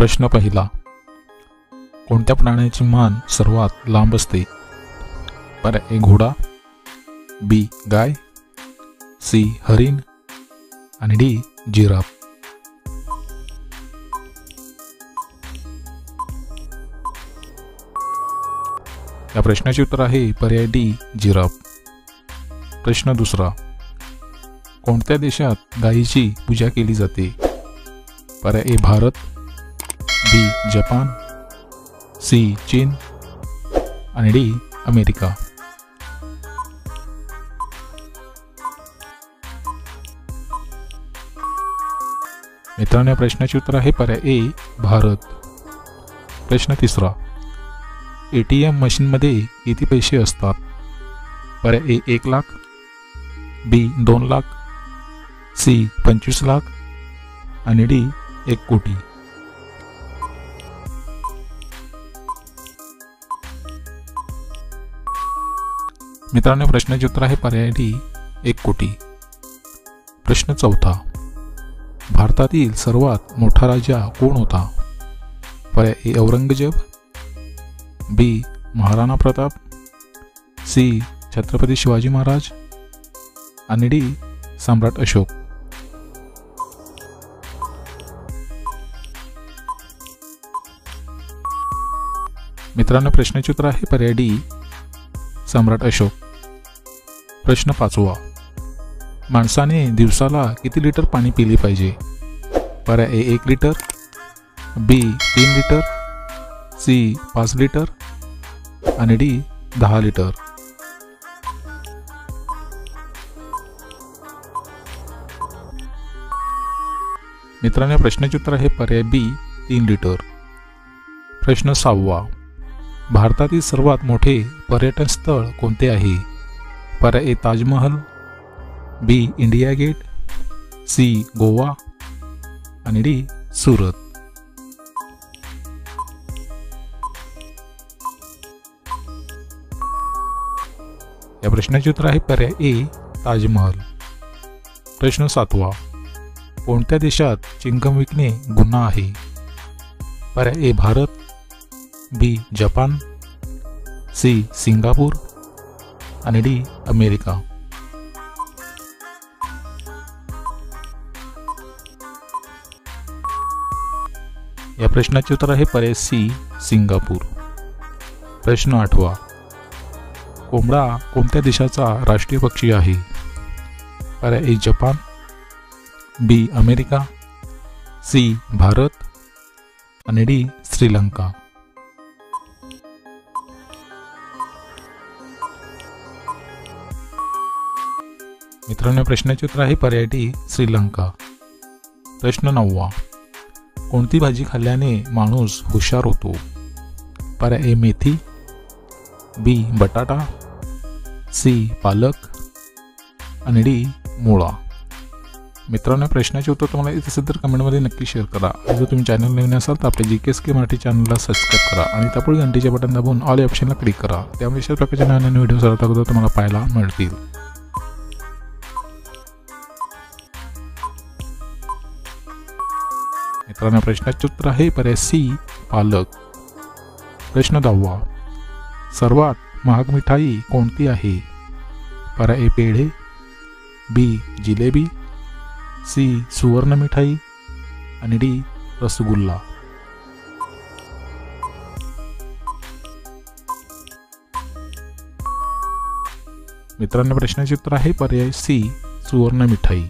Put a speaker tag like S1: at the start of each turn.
S1: प्रश्न पहिला, कोणत्या प्राण्याची मान सर्वात लांब असते? पर्याय ए घोडा, बी गाय, सी हरिण आणि डी जिराफ. या प्रश्नाचे उत्तर आहे पर्याय डी जिराफ. प्रश्न दुसरा, कोणत्या देशात गायीची पूजा केली जाते? पर्याय ए भारत, बी जपान, सी चीन आणि डी अमेरिका. मित्रांनो, या प्रश्नाचे उत्तर आहे पर्याय ए भारत. प्रश्न तिसरा, ATM मशीनमध्ये किती पैसे असतात? पर्याय ए 1 लाख, बी 2 लाख, सी 25 लाख आणि डी 1 कोटी. मित्रांनो, प्रश्नाचे उत्तर आहे पर्याय डी 1 कोटी. प्रश्न चौथा, भारतातील सर्वात मोठा राजा कोण होता? पर्याय ए औरंगजेब, बी महाराणा प्रताप, सी छत्रपती शिवाजी महाराज आणि डी सम्राट अशोक. मित्रांनो, प्रश्नाचे उत्तर आहे पर्याय डी सम्राट अशोक. प्रश्न पाचवा, माणसाने दिवसाला किती लिटर पाणी पिले पाहिजे? पर्याय ए 1 लिटर, बी 3 लिटर, सी 5 लिटर आणि डी 10 लिटर. मित्रांनो, प्रश्नाचे उत्तर आहे पर्याय बी 3 लिटर. प्रश्न 6वा, भारतातील सर्वात मोठे पर्यटन स्थळ कोणते आहे? पर्याय ए ताजमहल, बी इंडिया गेट, सी गोवा आणि डी सुरत. या प्रश्नाचे उत्तर आहे पर्याय ए ताजमहल. प्रश्न 7वा, कोणत्या देशात चिंगम विकणे गुन्हा आहे? पर्याय ए भारत, बी जपान, सी सिंगापूर आणि डी अमेरिका. या प्रश्नाचे उत्तर आहे पर्याय सी सिंगापूर. प्रश्न 8वा, कोंबडा कोणत्या देशाचा राष्ट्रीय पक्षी आहे? पर्याय ए जपान, बी अमेरिका, सी भारत आणि डी श्रीलंका. मित्रांनो, प्रश्नाचे उत्तर आहे पर्याय डी श्रीलंका. प्रश्न 9वा, कोणती भाजी खाल्ल्याने माणूस हुशार होतो? पर्याय ए मेथी, बी बटाटा, सी पालक आणि डी मुळा. मित्रांनो, प्रश्नाचे उत्तर तुम्हाला येत असेल तर कमेंटमध्ये नक्की शेअर करा. आणि जर तुम्ही चॅनल नवीन असाल तर आपल्या GKSK मराठी चॅनलला सबस्क्राईब करा आणि त्यापुढे घंटीचे बटन दाबून ऑल ऑप्शनला क्लिक करा. त्यामुळे अशा प्रकारचे नवीन व्हिडिओ सर्वात अगोदर तुम्हाला पाहायला मिळतील. मित्रांनो, प्रश्नाचे उत्तर आहे पर्याय सी पालक. प्रश्न 10वा, सर्वात महाग मिठाई कोणती आहे? पर्याय ए पेढे, बी जिलेबी, सी सुवर्ण मिठाई आणि डी रसगुल्ला. मित्रांनो, प्रश्नाचे उत्तर आहे पर्याय सी सुवर्ण मिठाई.